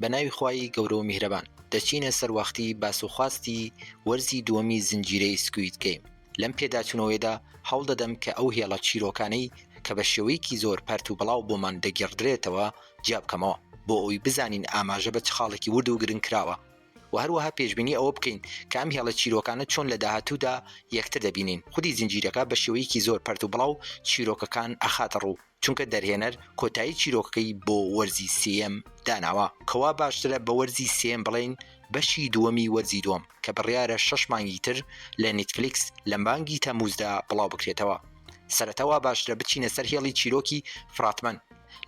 بەناوی خوای گەورە و میهرەبان دەچینە سەروەختی باسوخواستی وەرزی دووەمی زنجیرەی سکوید گەیم. لەم پێداچوونەوەیدا هەوڵ دەدەم کە ئەو هێڵە چیرۆکانەی کە بە شێوەیەکی زۆر پەرت و بڵاو بۆمان دەگەڕدرێتەوە جیابکەمەوە بۆ ئەوی بزانین ئاماژە بە چ خاڵێکی ورد و گرنگ کراوە و هەروەها پێشبینی ئەوە بکەین کە ئەم هێڵە چیرۆکانە چۆن لە داهاتوودا یەکتر دەبینین. خودی زنجیرەکە بە شێوەیەکی زۆر پەرت و بڵاو چیرۆکەکان ئەخاتە ڕوو چونکە دەرهێنەر کۆتایی چیرۆکەکەی بۆ وەرزی سێم داناوە کەوا باشترە بە وەرزی سێم بڵێن بەشی دووەمی وەرزی دووەم کە بڕیارە 6 مانگی تر لە نێتفلیکس لە مانگی تەمووزدا بڵاو بکرێتەوە. سەرەتاوا باشترە بچینە سەر هێڵی چیرۆکی فراتمەن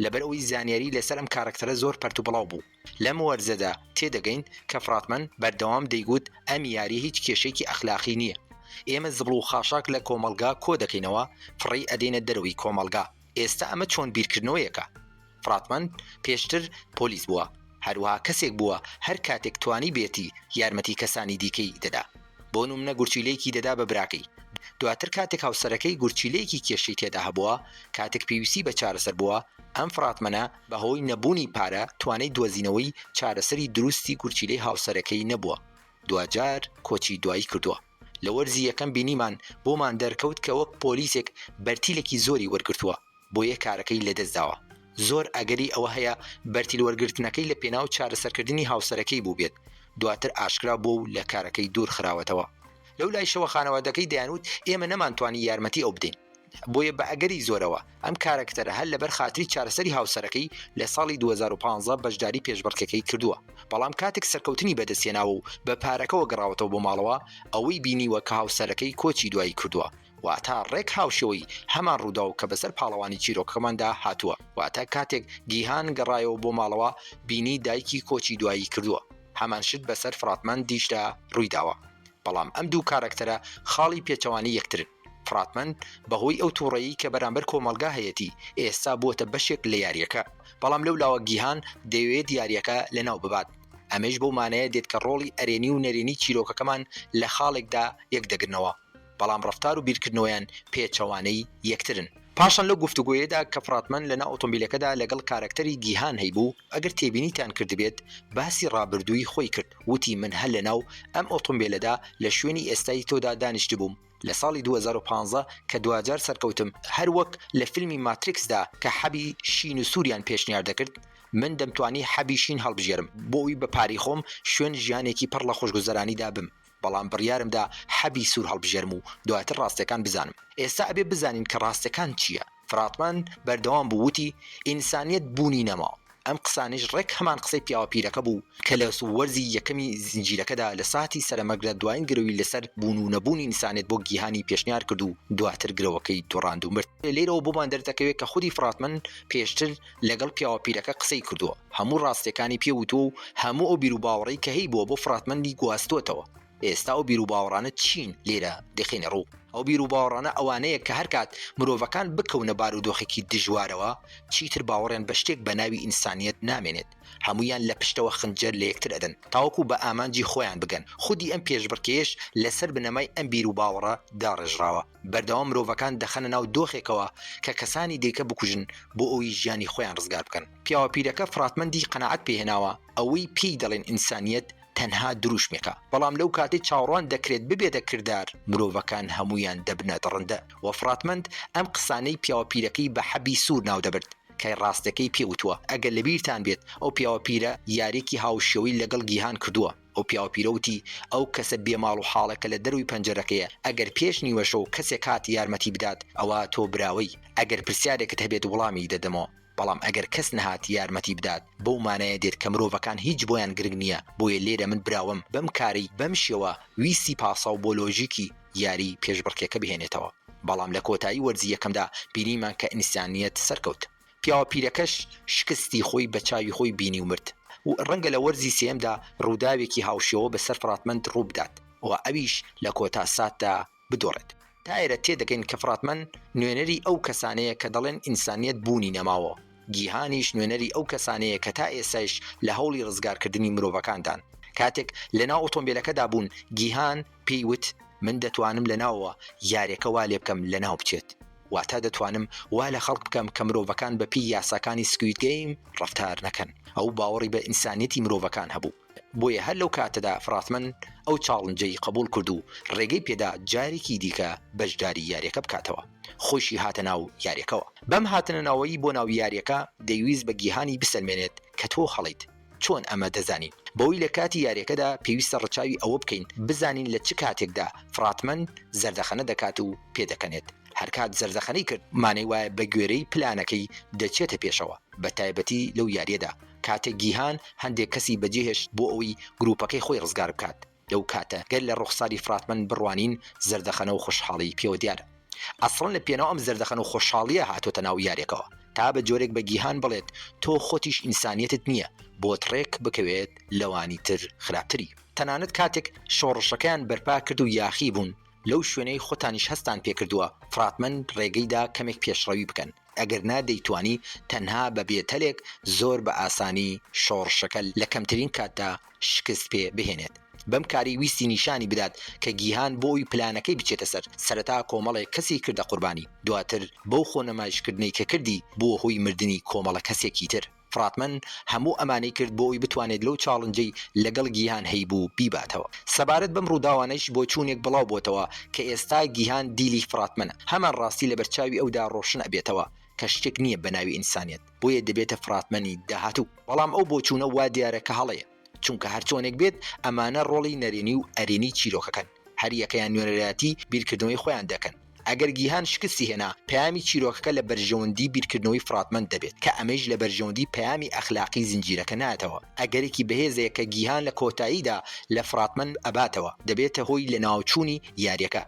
لەبەر ئەوەی زانیاری لەسەر ئەم کارکتەرە زۆر پەرت و بڵاو بوو. لەم وەرزەدا تێدەگەین کە فراتمەن بەردەوام دەیگوت ئەم یاری هیچ کێشێکی ئەخلاقی نییە. ئێمە زبڵ و خاشاک لە کۆمەلگا کۆ دەکەینەوە فڕی ئەدێنە دەروی کۆمەلگا. ئێستا ئەمە چۆن بیرکردنەوەیەکە. فراتمەن پێشتر پۆلیس بووە، هەروەها کەسێک بووە هەر کاتێک توانی بێتی یارمەتی کەسانی دیکەی دەدا. بۆ نمونە گورچیلەیەکی دەدا بە براکەی. دواتر کاتێک هاوسەرەکەی گورچیلەیەکی کێشەی تێدا هەبووە کاتێک پێویستی بە چارەسەر بووە ئەم فراتمەنە بەهۆی نەبوونی پارە توانای دۆزینەوەی چارەسەری دروستی گورچیلەی هاوسەرەکەی نەبووە. دوجار کۆچی دوایی کردووە. لە وەرزی یەکەم بینیمان بۆمان دەرکەوت کە وەک پۆلیسێک بەرتیلێکی زۆری وەرگرتووە بۆ یە کارەکەی لەدەستداوە. زۆر ئەگەری ئەوە هەیە بەرتیل وەرگرتنەکەی لە پێناو چارەسەرکردنی هاوسەرەکەی بوو بێت. دواتر ئاشکرا بۆ و لە کارەکەی دوور خراوەتەوە. لەو لای شەوە خانەوادەکەی دەیانوت ئێمە نەمانتوانی یارمەتی ئەو بدەین. بۆیە بە ئەگەری زۆرەوە ئەم کارەکتەرە هەر لەبەر خاتری چارەسەری هاوسەرەکەی لە ساڵی 2015 بەشداری پێشبڕکێکەی کردووە. بەڵام کاتێک سەرکەوتنی بەدەستێناوە و بە پارەکەەوە گەڕاوەتەوە بۆ ماڵەوە ئەوەی بینیوە کە هاوسەرەکەی کۆچی دوایی کردووە. واتە ڕێک هاوشەوەی هەمان ڕوودا و کە بەسەر پاڵەوانی چیرۆکەکەماندا هاتووە. واتە کاتێک گیهان گەڕایەوە بۆ ماڵەوە بینی دایکی کۆچی دوایی کردووە. هەمان شت بەسەر فراتمەن دیشدا ڕوویداوە. بەڵام ئەم دوو کارەکتەرە خاڵی پێچەوانی یەکترن. فراتمەن بەهۆی ئەو تووڕەیی کە بەرامبەر کۆمەلگا هەیەتی ئێستا بووەتە بەشێک لە یاریەکە. بەڵام لەو لاوە گیهان دەیەوێت یاریەکە لەناو ببات. ئەمەش بەو مانەیە دێت کە ڕۆڵی ئەرێنی و نەرێنی چیرۆکەکەمان لە خاڵێکدا یەک دەگرنەوە. بەڵام ڕەفتار و بیرکردنەوەیان پێچەوانەی یەکترن. پاشان لە گفتوگۆیەدا کە فراتمەن لەنا ئۆتۆمبیلەکەدا لەگەڵ کارکتەری گیهان هەیبوو ئەگەر تێبینیتان کردبێت باسی ڕابردووی خۆی کرد. وتی من هەر لەناو ئەم ئۆتۆمبیلەدا لە شوێنی ئێستای تۆدا دانیشت بووم لە ساڵی 2015 کە دوجار سەرکەوتم هەر وەک لە فیلمی ماتریکسدا کە حەبی شین و سووریان پێشنیار دەکرد من دەمتوانی حەبی شین هەڵبژێرم بۆی بە پاری خۆم شوێن ژیانێکی پڕ لە خۆشگوزەرانیدا بم. بەڵام بڕیارمدا حەبی سوور هەڵبژێرم و دواتر ڕاستەکان بزانم. ئێستا ئەبێ بزانین کە ڕاستەکان چییە. فراتمەن بەردەوام بووتی ئینسانیت بوونی نەما. ئەم قسانش ڕێک هەمان قسەی پیاوەپیرەکە بوو کە لە وەرزی یەکەمی زنجیرەکەدا لە ساتی سەرمەگرە دوایین گرەوی لەسەر بوون و نەبوونی ئینسانیت بۆ گیهانی پێشنیار کرد و دواتر گرەوەکەی دۆڕاند و مرد. لێرەوە بۆمان دەردەکەوێت کە خودی فراتمەن پێشتر لەگەڵ پیاوەپیرەکە قسەی کردووە. هەموو ڕاستیەکانی پێوتوە و هەموو ئەو بیر و باوەڕەی کە هەی بۆ فراتمەندی گواستوتەوە. ئێستا ئەو بیر و باوەڕانە چین لێرە دەخێنە ڕوو. ئەو بیر و باوەڕانە ئەوانەیە کە هەر کات مرۆڤەکان بکەونە بارودۆخێکی دژوارەوە چیتر باوەڕیان بە شتێک بە ناوی ئینسانیت نامێنێت. هەمویان لە پشتەوە خنجەر لە یەکتر ئەدەن تاوەکو بە ئامانجی خۆیان بگەن. خودی ئەم پێشبڕکێش لەسەر بنەمای ئەم بیر و باوەڕە داڕێژراوە. بەردەوام مرۆڤەکان دەخەنە ناو دۆخێکەوە کە کەسانی دیکە بکوژن بۆ ئەوی ژیانی خۆیان ڕزگار بکەن. پیاوەپیرەکە فراتمەندی قەناعەت پێهێناوە ئەوەی پێی دەڵێن ئینسانیت تەنها دروشمێکە. بەڵام لەو کاتی چاوەڕوان دەکرێت ببێتە کردار مرۆڤەکان هەمویان دەبنە دڕندە. و فراتمەند ئەم قسانەی پیاوەپیرەکەی بە حەبی سوور ناو دەبرد کە ڕاستەکەی پێوتووە. ئەگەر لەبیرتان بێت ئەو پیاوەپیرە یاریکی هاوشێوەی لەگەڵ گیهان کردووە. ئەو پیاوەپیرەوتی ئەو کەسە بێماڵ و حاڵەکە لە دەروی پەنجەرەکەیە ئەگەر پێش نیوەشە و کەسێک هاتی یارمەتی بدات ئەوە تۆ براوەی. ئەگەر پرسیارێکت هەبێت وەڵامی دەدەمەوە. بەڵام ئەگەر کەس نەهات یارمەتی بدات بەو مانایە دێت کە مرۆڤەکان هیچ بۆیان گرنگ نییە. بۆیە لێرە من براوم بەم کاری بەم شێوە ویستی پاسا و بۆ لۆژیکی یاری پێشبڕکێکە بهێنێتەوە. بەڵام لە کۆتایی وەرزی یەکەمدا بینیمان کە ئینسانیت سەرکەوت. پیاوەپیرەکەش شکستی خۆی بە چاوی خۆی بینی و مرد. و ڕەنگە لە وەرزی سێمدا ڕووداوێکی هاوشێوە بەسەر فراتمەند ڕوو بدات و ئەویش لە کۆتا ساتدا بدۆڕێت. تایرە تێدەگەین کە فراتمەن نوێنەری ئەو کەسانەیە کە دەڵێن ئینسانیت بوونی نەماوە. گیهانیش نوێنەری ئەو کەسانەیە کە تا ئێسایش لە هەوڵی ڕزگارکردنی مرۆڤەکاندان. کاتێک لەناو ئۆتۆمبیلەکەدا بوون گیهان پێیوت من دەتوانم لەناوەوە یاریەکە وا لێ بکەم لەناو بچێت. واتە دەتوانم وا لە خەڵک بکەم کە مرۆڤەکان بە پێی یاساکانی سکوید گەیم ڕەفتار نەکەن. ئەو باوەڕی بە ئینسانیەتی مرۆڤەکان هەبوو. بۆیە هەر لەو کاتەدا فراتمن ئەو چاڵنجەی قبول کرد و ڕێگەی پێدا جارێکی دیکە بەشداری یاریەکە بکاتەوە. خۆشی هاتە ناو یاریەکەوە. بەم هاتنەوەی بۆ ناو یاریەکە دەیویست بە گیهانی بسەلمێنێت کە تۆ هەڵیت. چۆن ئەمە دەزانین؟ بەوەی لە کاتی یاریەکەدا پێویستە ڕچاوی ئەوە بکەین بزانین لە چ کاتێکدا فراتمن زەردەخەنە دەکات و پێدەکەنێت. هەرکات زەردەخەنەی کرد مانەی وایە بە گوێرەی پلانەکەی دەچێتە پێشەوە، بە تایبەتی لەو یاریەدا کاتێک گیهان هەندێک کەسی بەجێهێشت بۆ ئەوەی گروپەکەی خۆی ڕزگار بکات. لەو کاتە گەر لە ڕوخساری فراتمن بڕوانین زەردەخەنە و خوشحاڵی پێوە دیارە. ئەسڵن لە پێناو ئەم زەردەخەنە و خۆشحاڵیە هاتۆتە ناو یاریەکەوە تا بە جۆرێک بە گیهان بڵێت تۆ خۆتیش ئینسانیەتت نییە بۆ تڕێک بکەوێت لەوانی تر خراپتری. تەنانەت کاتێک شۆڕشەکەیان بەرپا کرد و یاخی بوون لەو شوێنەی خۆتانیش هەستان پێکردووە فراتمن ڕێگەیدا کەمێک پێشڕەوی بکەن، ئەگەر نادەیتوانی تەنها بە بێتەلێک زۆر بە ئاسانی شۆڕشەکە لە کەمترین کاتدا شکست پێ بهێنێت. بەم کاری ویستی نیشانی بدات کە گیهان بۆی پلانەکەی بچێتە سەر. سەرەتا کۆمەڵێک کەسی کردە قوربانی، دواتر بەو خۆنەمایشکردنەی کە کردی بۆ هۆی مردنی کۆمەڵە کەسێکی تر. فراتمن هەموو ئەمانەی کرد بۆی بتوانێت لەو چاڵنجەی لەگەڵ گیهان هەیبوو بیباتەوە. سەبارەت بەم ڕووداوانەیش بۆ چوونێک بڵاو بۆتەوە کە ئێستا گیهان دیلی فراتمنە، هەمان ڕاستی لە بەرچاوی ئەودا ڕۆشن ئەبێتەوە کە شتێک نییە بە ناوی ئینسانیەت، بۆیە دەبێتە فراتمنی داهاتوو. بەڵام ئەو بۆ چوونە وا دیارە کە هەڵەیە، چونکە هەرچۆنێک بێت ئەمانە ڕۆڵی نەرێنی و ئەرێنی چیرۆکەکەن، هەر یەکەیان نوێنەرایەتی بیرکردنەوەی خۆیان دەکەن. ئەگەر گیهان شکستی هێنا پەیامی چیرۆکەکە لە بەرژەوەندی بیرکردنەوەی فراتمن دەبێت کە ئەمەش لە بەرژەوەندی پەیامی ئەخلاقی زنجیرەکە ناتەوە. ئەگەرێکی بەهێزەیە کە گیهان لە کۆتاییدا لە فراتمن ئەباتەوە دەبێتە هۆی لە ناوچوونی یاریەکە.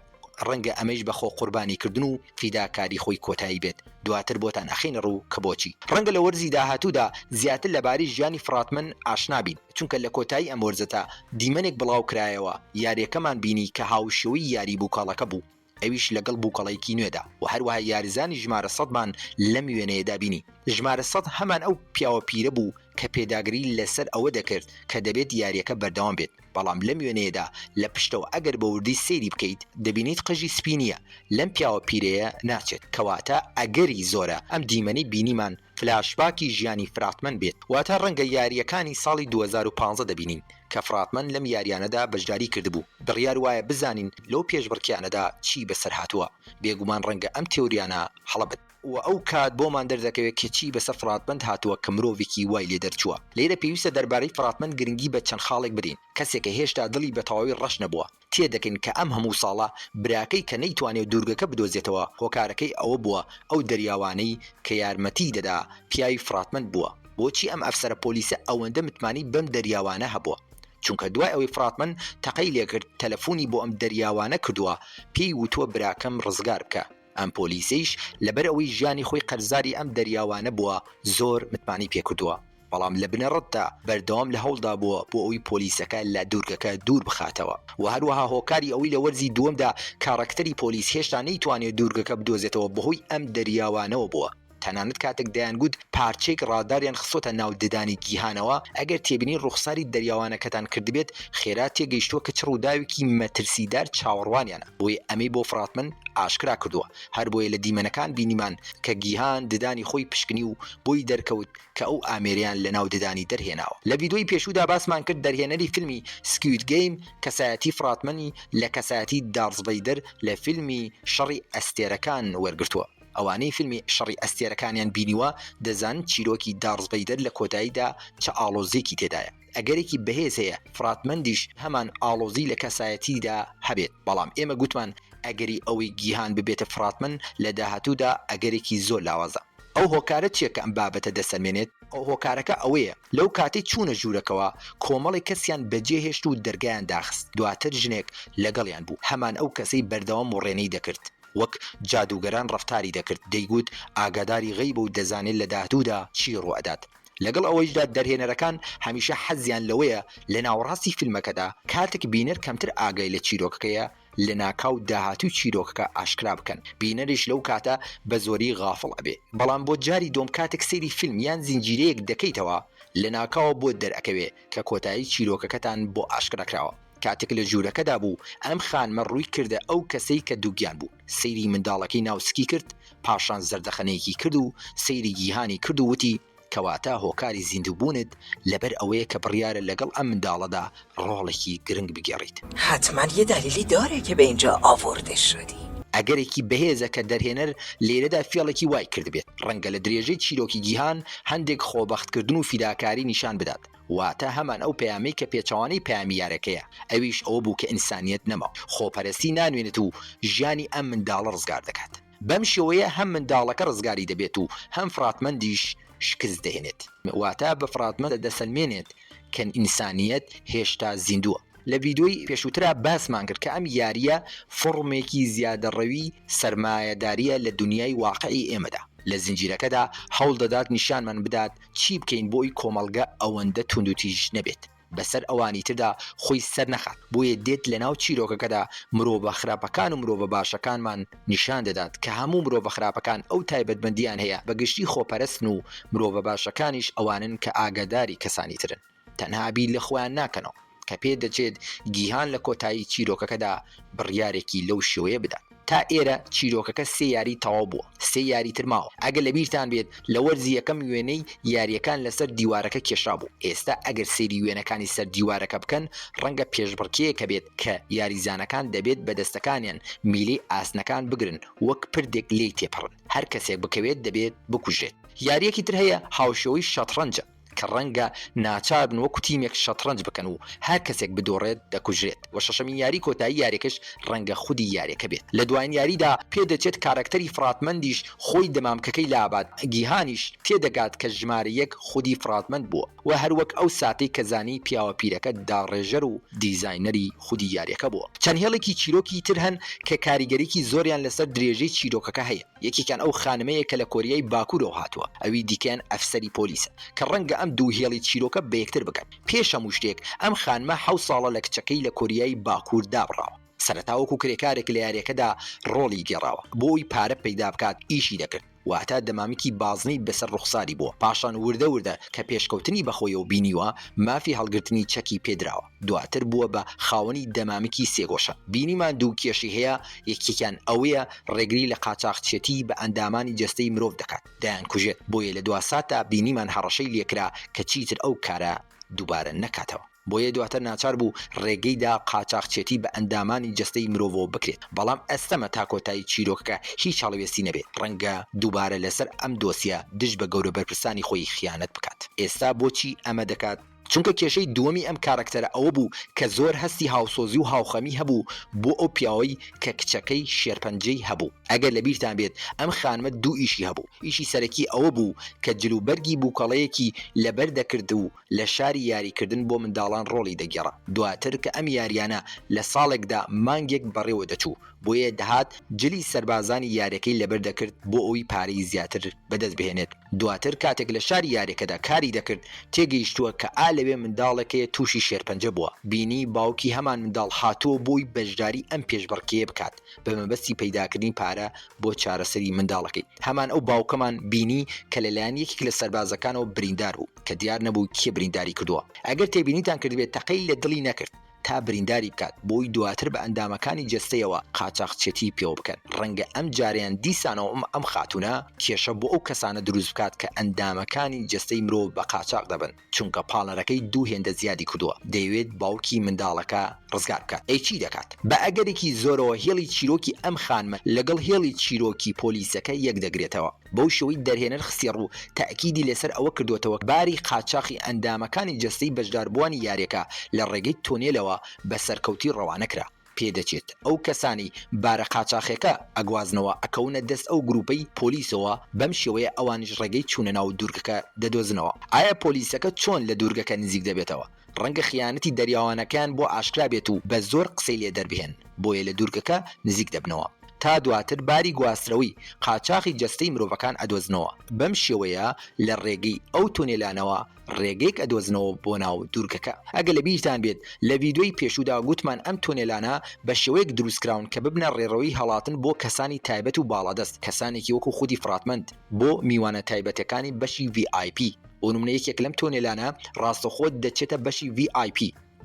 ڕەنگە ئەمەش بەخۆ قوربانی کردن و فیداکاری خۆی کۆتایی بێت. دواتر بۆتان ئەخینە ڕوو کە بۆچی. ڕەنگە لە وەرزی داهاتوودا زیاتر لەبارەی ژیانی فراتمن ئاشنابین، چونکە لە کۆتایی ئەم وەرزەتا دیمەنێک بڵاو کرایەوە یاریەکەمان بینی کە هاوشێوەی یاری بووکەڵەکە بوو، ئەویش لەگەڵ بووکەڵەیەکی نوێدا و هەروەها یاریزانی ژمارە سەدمان لەم وێنەیەدا بینی. ژمارە سەد هەمان ئەو پیاوە پیرە بوو کە پێداگری لەسەر ئەوە دەکرد کە دەبێت یاریەکە بەردەوام بێت. بەڵام لەم وێنەیەدا لە پشتەوە ئەگەر بە وردی سەیری بکەیت دەبینیت قژی سپینیە لەم پیاوە پیرەیە ناچێت، کەواتە ئەگەری زۆرە ئەم دیمەنی بینیمان فلاشباکی ژیانی فراتمن بێت. واتە ڕەنگە یاریەکانی ساڵی 2015 دەبینین کە فراتمن لەم یاریانەدا بەشداری کردبوو. بڕیار وایە بزانین لەو پێشبڕکیانەدا چی بەسەر هاتووە. بێگومان ڕەنگە ئەم تێوریانە هەڵەبێت و ئەو کات بۆمان دەردەکەوێت کە چی بەسەر فراتمن هاتووە کە مرۆڤێکی وای لێ دەرچووە. لێرە پێویستە دەربارەی فراتمن گرنگی بە چەند خاڵێک بدەین. کەسێکە هێشتا دڵی بە تەواوی ڕەش نەبووە. تێدەکەین کە ئەم هەموو ساڵە براکەی کە نەیتوانێت دوورگەکە بدۆزێتەوە هۆکارەکەی ئەوە بووە ئەو دەریاوانەی کە یارمەتی دەدا پیاوی فراتمن بووە. بۆچی ئەم ئەفسەرە پۆلیسە ئەوەندە متمانی بەم دەریاوانە هەبووە؟ چونکە دوای ئەوەی فراتمن تەقەی لێکرد تەلەفۆنی بۆ ئەم دەریاوانە کردووە پێی وتووە براکەم ڕزگار بکە. ئەم پۆلیسیش لەبەر ئەوەی ژیانی خۆی قەرزاری ئەم دەریاوانە بووە زۆر متمانی پێکردووە. بەڵام لە بنەڕەتدا بەردەوام لە هەوڵدا بووە بۆ ئەوی پۆلیسەکە لە دوورگەکە دوور بخاتەوە و هەروەها هۆکاری ئەوەی لە وەرزی دووەمدا کاڕەکتەری پۆلیس هێشتا نەیتوانێت دوورگەکە بدۆزێتەوە بەهۆی ئەم دەریاوانەوە بووە. تەنانەت کاتێک دەیانگوت پارچێک ڕاداریان خسۆتە ناو ددانی گیهانەوە ئەگەر تێبینی ڕوخساری دەریاوانەکەتان کردبێت خێرا تێگەیشتووە کە چ ڕووداوێکی مەترسیدار چاوەڕوانیانە. بۆی ئەمەی بۆ فراتمن ئاشکرا کردووە. هەر بۆیە لە دیمەنەکان بینیمان کە گیهان ددانی خۆی پشکنی و بۆی دەرکەوت کە ئەو ئامێریان لە ناو ددانی دەرهێناوە. لە ڤیدۆی پێشوودا باسمان کرد دەرهێنەری فیلمی سکوید گەیم کەسایەتی فراتمنی لە کەسایەتی دارث ڤەیدەر لە فیلمی شەڕی ئەستێرەکان وەرگرتووە. ئەوانەی فیلمی شەڕی ئەستێرەکانیان بینیوە دەزان چیرۆکی دارث ڤەیدەر لە کۆتاییدا چه ئاڵۆزێکی تێدایە. ئەگەرێکی بەهێز هەیە فراتمندیش هەمان ئاڵۆزی لە کەسایەتیدا هەبێت. بەڵام ئێمە گوتمان ئەگەری ئەوەی گیهان ببێتە فراتمن لە داهاتوودا ئەگەرێکی زۆر لاوازە. ئەو هۆکارە چیە کە ئەم بابەتە دەسەلمێنێت؟ ئەو هۆکارەکە ئەوەیە لەو کاتەی چوونە ژوورەکەەوە کۆمەڵی کەسیان بەجێهێشت و دەرگایان داخست. دواتر ژنێک لەگەڵیان بوو هەمان ئەو کەسەی بەردەوام و ڕێنەی دەکرد، وەک جادوگەران ڕەفتاری دەکرد، دەیگوت ئاگاداری غەیب و دەزانێت لە داهاتوودا چی ڕوئەدات. لەگەڵ ئەوەیشدا دەرهێنەرەکان هەمیشە حەزیان لەوەیە لە ناوەڕاستی فیلمەکەدا کاتێک بینەر کەمتر ئاگای لە چیرۆکەکەیە لە ناکاو داهاتوو چیرۆکەکە ئاشکرا بکەن. بینەریش لەو کاتە بە زۆری غافڵ ئەبێ. بەڵام بۆ جاری دۆم کاتێک سەیری فیلم یان زنجیرەیەک دەکەیتەوە لە ناکاوە بۆ دەرئەکەوێ کە کۆتایی چیرۆکەکەتان بۆ ئاشکراکراوە. کاتێک لە ژوورەکەدا بوو ئەم خانمە ڕووی کردە ئەو کەسەی کە دووگیان بوو. سەیری منداڵەکەی ناوسکی کرد، پاشان زەردەخەنەیەکی کرد و سەیری گیهانی کرد و وتی کەواتە هۆکاری زیندووبوونت لەبەر ئەوەیە کە بڕیارە لەگەڵ ئەم منداڵەدا ڕۆڵێکی گرنگ بگێڕیت. حتما یه دلیلی داره که به اینجا آورده شدی. ئەگەرێکی بەهێزە کە دەرهێنەر لێرەدا فێڵێکی وای کرد بێت، ڕەنگە لە درێژەی چیرۆکی گیهان هەندێک خۆبەختکردن و فیداکاری نیشان بدات. واتە هەمان ئەو پەیامەی کە پێچەوانەی پەیامی یارەکەیە، ئەویش ئەوە بوو کە ئینسانیەت نەما، خۆپەرستی نانوێنێت و ژیانی ئەم منداڵە ڕزگار دەکات. بەم شێوەیە هەم منداڵەکە ڕزگاری دەبێت و هەم فڕاتمەندیش شکست دەهێنێت. واتە بە فڕاتمەند دەسەلمێنێت کە ئینسانیەت هێشتا زیندووە. لە ڤیدۆی پێشووترا باسمان کرد کە ئەم یاریە فڕمێکی زیادەڕەوی سەرمایەداریە لە دنیای واقعی ئێمەدا. لە زنجیرەکەدا هەوڵ دەدات نیشانمان بدات چی بکەین بۆی کۆمەڵگە ئەوەندە توندوتیژ نەبێت، بەسەر ئەوانی تردا خۆی سەر نەخات. بۆیە دێت لە ناو چیرۆکەکەدا مرۆڤە خراپەکان و مرۆڤە باشەکانمان نیشان دەدات کە هەموو مرۆڤە خراپەکان ئەو تایبەتمەندیان هەیە، بەگشتی خۆپەرستن و مرۆڤە باشەکانیش ئەوانن کە ئاگاداری کەسانی ترن، تەنها بیر لە خۆیان ناکەنەوە کە پێ دەچێت گیهان لە کۆتایی چیرۆکەکەدا بڕیارێکی لەو شێوەیە بدات. تا ئێرە چیرۆکەکە سێ یاری تەواو بووە، سێ یاری تر ماوە. ئەگەر لە بیرتان بێت لە وەرزی یەکەم وێنەی یاریەکان لەسەر دیوارەکە کێشا بوو. ئێستا ئەگەر سێری وێنەکانی سەر دیوارەکە بکەن، ڕەنگە پێشبڕکێیەکە بێت کە یاریزانەکان دەبێت بەدەستەکانیان میلەی ئاسنەکان بگرن وەک پردێک لێی تێپەڕن، هەر کەسێک بکەوێت دەبێت بکوژێت. یاریەکی تر هەیە هاوشەوەی شەترەنجە کە ڕەنگە ناچارن وەکو تیمێک شەترەنج بکەن و هەر کەسێک بدۆڕێت دەکوژرێت. و شەشەمین یاری کۆتایی یاریەکەش ڕەنگە خودی یاریەکە بێت. لە دوایین یاریدا پێدەچێت کارکتەری فراتمەندیش خۆی دەمامکەکەی لابات، گیهانیش تێدەگات کە ژمارە یەک خودی فراتمەند بووە و هەروەک ئەو ساتەی کە زانی پیاوە پیرەکە داڕێژەر و دیزاینەری خودی یاریەکە بووە. چەند هێڵێکی چیرۆکی تر هەن کە کاریگەریکی زۆریان لەسەر درێژەی چیرۆکەکە هەیە. یەکێکیان ئەو خانمەیە کە لە کۆریای باکوورەوە هاتووە، ئەوی دیکەن ئەفسەری پۆلیسە کە ڕەنگە ئەم دوو هێڵی چیرۆکە بە یەکتر بکەن. پێش هەموو شتێک ئەم خانمە 7 ساڵە لە کچەکەی لە کۆریای باکوور دابڕاوە. سەرەتاوەکو کرێکارێک لە یاریەکەدا ڕۆڵی گێڕاوە بۆی پارە پەیدا بکات ئیشی دەکرد. واتە دەمامکی بازنەی بەسەر ڕوخساری بووە. پاشان وردە کە پێشکەوتنی بەخۆی و بینیوە مافی هەڵگرتنی چەکی پێدراوە. دواتر بووە بە خاوەنی دەمامکی سێگۆشە. بینیمان دوو کێشی هەیە، یەکێکیان ئەوەیە ڕێگری لە قاچاقچێتی بە ئەندامانی جەستەی مرۆڤ دەکات، دایان کوژێت. بۆیە لە دواساتە بینیمان هەڕەشەی لێکرا کە چیتر ئەو کارە دووبارە نەکاتەوە. بۆیە دواتر ناچار بوو ڕێگەیدا قاچاقچێتی بە ئەندامانی جەستەی مرۆڤەوە بکرێت. بەڵام ئەستەمە تا کۆتایی چیرۆکەکە هیچ هەڵوێستی نەبێت، ڕەنگە دووبارە لەسەر ئەم دۆسیە دژ بە گەورە بەرپرسانی خۆی خیانەت بکات. ئێستا بۆچی ئەمە دەکات؟ چونکە کێشەی دووەمی ئەم کارکتەرە ئەوە بوو کە زۆر هەستی هاوسۆزی و هاوخەمی هەبوو بۆ ئەو پیاوەی کە کچەکەی شێرپەنجەی هەبوو. ئەگەر لە بیرتان بێت ئەم خانمە دوو ئیشی هەبوو. ئیشی سەرەکی ئەوە بوو کە جلوبەرگی بووکەڵەیەکی لەبەر دەکرد و لە شاری یاریکردن بۆ منداڵان ڕۆڵی دەگێڕا. دواتر کە ئەم یاریانە لە ساڵێکدا مانگێک بەڕێوە دەچوو، بۆیە دەهات جلی سەربازانی یاریەکەی لەبەر دەکرد بۆ ئەوی پارەی زیاتر بەدەست بهێنێت. دواتر کاتێک لە شاری یاریەکەدا کاری دەکرد، تێگەیشتووە کە لەوێ منداڵەکەی تووشی شێرپەنجە بووە. بینی باوکی هەمان منداڵ هاتووە بۆی بەشداری ئەم پێشبڕکێ بکات بە مەبەستی پەیداکردنی پارە بۆ چارەسەری منداڵەکەی. هەمان ئەو باوکەمان بینی کە لەلایەن یەکێک لە سەربازەکانەوە بریندار بوو کە دیار نەبوو کێ برینداری کردووە. ئەگەر تێبینیتان کردبێت تەقەی لە دڵی نەکرد تا برینداری بکات بۆی دواتر بە ئەندامەکانی جەستەیەوە قاچاقچێتی پێوە بکەن. ڕەنگە ئەم جاریان دیسانەوە ئەم خاتونە کێشە بۆ ئەو کەسانە دروست بکات کە ئەندامەکانی جەستەی مرۆڤ بە قاچاق دەبن، چونکە پاڵەرەکەی دوو هێندە زیادی کردووە. دەیەوێت باوکی منداڵەکە ڕزگار بکات. ئەی چی دەکات؟ بە ئەگەرێکی زۆرەوە هێڵی چیرۆکی ئەم خانمە لەگەڵ هێڵی چیرۆکی پۆلیسەکە یەک دەگرێتەوە. بەو شێوەی دەرهێنەر خسیێڕ و تاکیدی لەسەر ئەوە کردوتەوە باری قاچاقی ئەندامەکانی جەستەی بەشداربووانی یاریەکە لە ڕێگەی تۆنێلەوە بە سەرکەوتی ڕەوانەکرا. پێدەچێت ئەو کەسانی بارە قاچاقەکە ئەگوازنەوە ئەکەونە دەست ئەو گروپەی پۆلیسەوە، بەم شێوەیە ئەوانش ڕێگەی چوونە ناو دوورگەکە دەدۆزنەوە. ئایا پۆلیسەکە چۆن لە دوورگەکە نزیک دەبێتەوە؟ ڕەنگە خیانەتی دەریاوانەکان بۆ ئاشکرا بێت و بە زۆر قسەی لێ دەربهێن، بۆیە لە دوورگەکە نزیک دەبنەوە تا دواتر باری گواسترەوەی قاچاقی جەستەی مرۆڤەکان ئەدۆزنەوە. بەم شێوەیە لە ڕێگەی ئەو تۆنێلانەوە ڕێگەیەک ئەدۆزنەوە بۆ ناو دوورگەکە. ئەگە لە بیرتان بێت لە ڤیدۆی پێشودا گوتمان ئەم تۆنێلانە بە شێوەیەک دروستکراون کە ببنە ڕێڕەوەی هەڵاتن بۆ کەسانی تایبەت و باڵادەست، کەسانێکی وەکو خودی فراتمەند بۆ میوانە تایبەتەکانی بەشی VIP. بۆ نمونە یەکێک لەم تۆنێلانە ڕاستەخۆ دەچێتە بەشی VIP.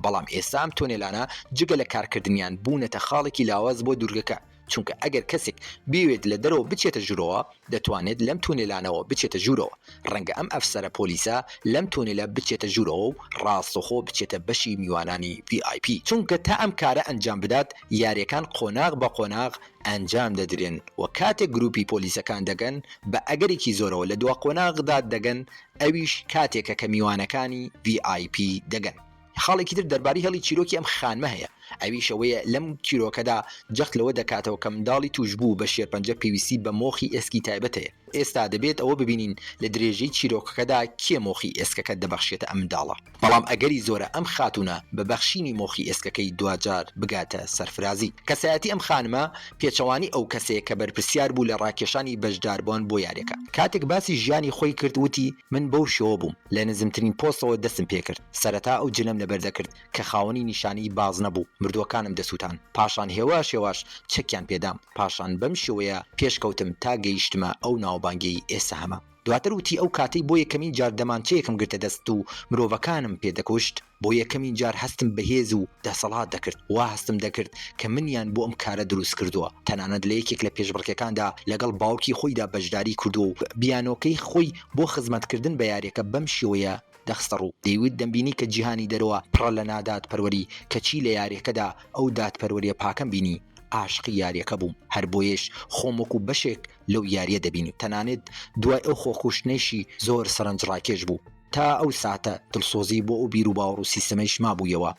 بەڵام ئێستا ئەم تۆنێلانە جگە لە کارکردنیان بوونەتە خاڵێکی لاواز بۆ دوورگەکە، چونکە ئەگەر کەسێک بێوێت لە دەرەوە بچێتە ژوورەوە دەتوانێت لەم تۆنێلانەوە بچێتە ژوورەوە، ڕەنگە ئەم ئەفسەرە پۆلیسە لەم تۆنێلە بچێتە ژوورەوە و ڕاستەخۆ بچێتە بەشی میوانانی VIP، چونکە تا ئەم کارە ئەنجام بدات یاریەکان قۆناغ بە قۆناغ ئەنجام دەدرێن و کاتێک گروپی پۆلیسەکان دەگەن بە ئەگەرێکی زۆرەوە لە دوا قۆناغدا دەگەن، ئەویش کاتێکە کە میوانەکانی VIP دەگەن. خاڵێکی تر دەربارەی هەڵی چیرۆکی ئەم خانمە هەیە، ئەویش ئەوەیە لەم چیرۆکەدا جەخت لەوە دەکاتەوە کە منداڵی توش بوو بە شێرپەنجە پێویستی بە مۆخی ئێسکی تایبەت هەیە. ئێستا دەبێت ئەوە ببینین لە درێژەی چیرۆکەکەدا کێ مۆخی ئێسکەکە دەبەخشێتە ئەم منداڵە، بەڵام ئەگەری زۆرە ئەم خاتونە بە بەخشینی مۆخی ئێسکەکەی دوجار بگاتە سەرفرازی. کەسایەتی ئەم خانمە پێچەوانی ئەو کەسەیە کە بەرپرسیار بوو لە ڕاکێشانی بەشداربوون بۆ یاریەکە. کاتێک باسی ژیانی خۆی کرد وتی من بەو شێوە بووم، لە نزمترین پۆستەوە دەستم پێ کرد، سەرەتا ئەو جنەم لەبەردەکرد کە خاوەنی نیشانی باز نەبوو، مردووەکانم دەسووتان، پاشان هێواش چەکیان پێدام، پاشان بەم شێوەیە پێشکەوتم تا گەیشتمە ئەو ناوبانگەی ئێستا هەمە. دواتر وتی ئەو کاتەی بۆ یەکەمین جار دەمانچەیەکم گرتە دەست و مرۆڤەکانم پێدەکوشت، بۆ یەکەمین جار هەستم بەهێز و دەسەڵات دەکرد، وا هەستم دەکرد کە منیان بۆ ئەم کارە دروست کردووە. تەنانەت لە یەکێک لە پێشبڕکێکاندا لەگەڵ باوکی خۆیدا بەشداری کردو و بیانۆکەی خۆی بۆ خزمەتکردن بە یاریەکە بەم شێوەیە دەخستە ڕوو. دەیوت دەمبینی کە جیهانی دەرەوە پڕە لە نادات پەروەری، کەچی لە یاریەکەدا ئەو دادپەروەریە پاکەم بینی، عاشقی یاریەکە بووم، هەر بۆیەش خۆم وەکو بەشێک لەو یاریە دەبینی. تەنانێت دوای ئەو خۆخوشتنەیشی زۆر سەرنجڕاکێش بوو، تا ئەو ساتە دڵسۆزی بۆ ئەو بیر و باوەڕ و سیستەمەیش مابوویەوە،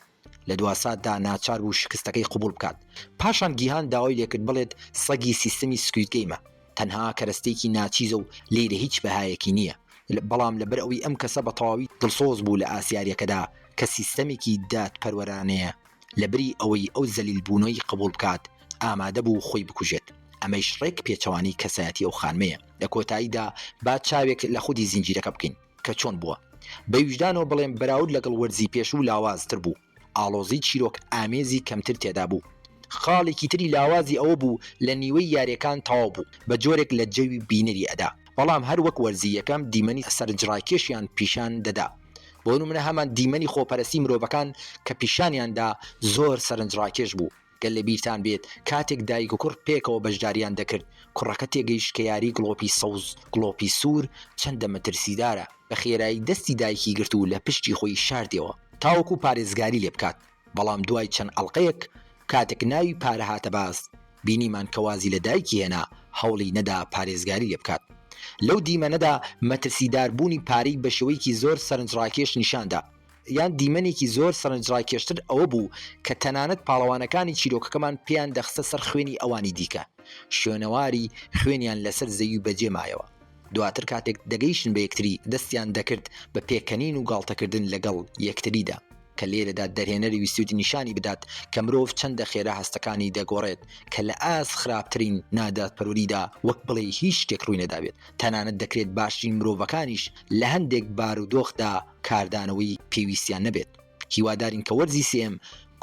لە دوا ساتدا ناچار بوو شکستەکەی قبول بکات. پاشان گیهان داوای لێکرد بڵێت سەگی سیستەمی سکوید گەیمە، تەنها کەرەستێکی ناچیزە و لێرە هیچ بەهایەکی نییە. بەڵام لەبەر ئەوەی ئەم کەسە بە تەواوی دڵسۆز بوو لە ئاسیاریەکەدا کە سیستەمێکی دادپەروەرانەیە، لەبری ئەوەی ئەو زەلیل بوونەوەی قبول بکات ئامادە بوو خۆی بکوژێت. ئەمەش ڕێک پێچەوانی کەسایەتی ئەو خانمەیە. لە کۆتاییدا با چاوێک لە خودی زنجیرەکە بکەین کە چۆن بووە. بە ویژدانەوە بڵێم بەراورد لەگەڵ وەرزی پێش و لاوازتر بوو، ئاڵۆزی چیرۆک ئامێزی کەمتر تێدا بوو. خاڵێکی تری لاوازی ئەوە بوو لە نیوەی یاریەکان تەواو بوو بە جۆرێک لە جەوی بینەری ئەدا، بەڵام هەر وەک وەرزی یەکەم دیمەنی سەرنجڕاکێشیان پیشان دەدا. بۆ نمونە هەمان دیمەنی خۆپەرستی مرۆڤەکان کە پیشانیاندا زۆر سەرنجڕاکێش بوو. گەل لە بیرتان بێت کاتێک دایک و کوڕ پێکەوە بەشداریان دەکرد، کوڕەکە تێگەیشت کە یاری گڵۆپی سەوز گڵۆپی سوور چەندە مەترسیدارە، بە خێرایی دەستی دایکی گرت و لە پشتی خۆی شاردەوە تاوەکو پارێزگاری لێ بکات. بەڵام دوای چەند ئەڵقەیەک کاتێک ناوی پارە هاتە باس، بینیمان کەوازی لە دایکی هێنا، هەوڵی نەدا پارێزگاری لێ بکات. لەو دیمەنەدا مەترسیداربوونی پارەی بە شێوەیەکی زۆر سەرنجڕاکێش نیشاندا، یان دیمەنێکی زۆر سەرنجڕاکێشتر ئەوە بوو کە تەنانەت پاڵەوانەکانی چیرۆکەکەمان پێیان دەخستە سەر خوێنی ئەوانی دیکە، شوێنەواری خوێنیان لەسەر زەوی بەجێ مایەوە. دواتر کاتێک دەگەیشتن بە یەکتری دەستیان دەکرد بە پێکەنین و گاڵتەکردن لەگەڵ یەکتریدا، کە لێرەدا دەرهێنەری ویستوتی نیشانی بدات کە مرۆڤ چەندە خێرا هەستەکانی دەگۆڕێت کە لە ئاس خراپترین ناداتپەروەریدا وەک بڵێ هیچ شتێک ڕووی نەدابێت. تەنانەت دەکرێت باشترین مرۆڤەکانیش لە هەندێک بارودۆخدا کاردانەوەی پێویستیان نەبێت. هیوادارین کە وەرزی سێم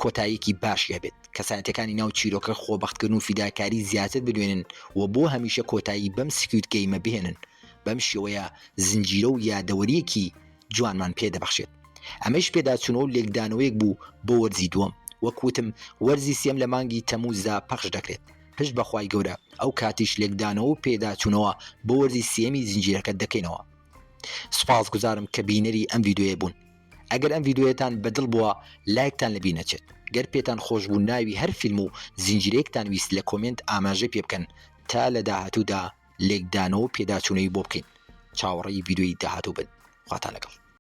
کۆتاییەکی باشی هەبێت، کەسایەتەکانی ناو چیرۆکە خۆبەختکردن و فیداکاری زیاتر بدوێنن و بۆ هەمیشە کۆتایی بەم سکوید گەیمە بهێنن. بەم شێوەیە زنجیرە و یادەوەریەکی جوانمان پێدەبەخشێت. ئەمەش پێداچوونەوە و لێکدانەوەیەک بوو بۆ وەرزی دووەم. وەکوتم وەرزی سێم لە مانگی تەمووزدا پەخش دەکرێت. پشت بەخوای گەورە ئەو کاتیش لێکدانەوە و پێداچوونەوە بۆ وەرزی سێمی زنجیرەکە دەکەینەوە. سوپاس گوزارم کە بینەری ئەم ڤیدیۆیە بوون. ئەگەر ئەم ڤیدیۆیەتان بەدڵ بووە لایکتان لەبیر نەچێت. گەر پێتان خۆش بوو ناوی هەر فیلم و زنجیرەیەکتان ویست لە کۆمنت ئاماژە پێ بکەن تا لە داهاتوودا لێکدانەوە و پێداچوونەوەی بۆ بکەین. چاوەڕێی ڤیدیۆی داهاتوو بن. خواتان لەگەڵ.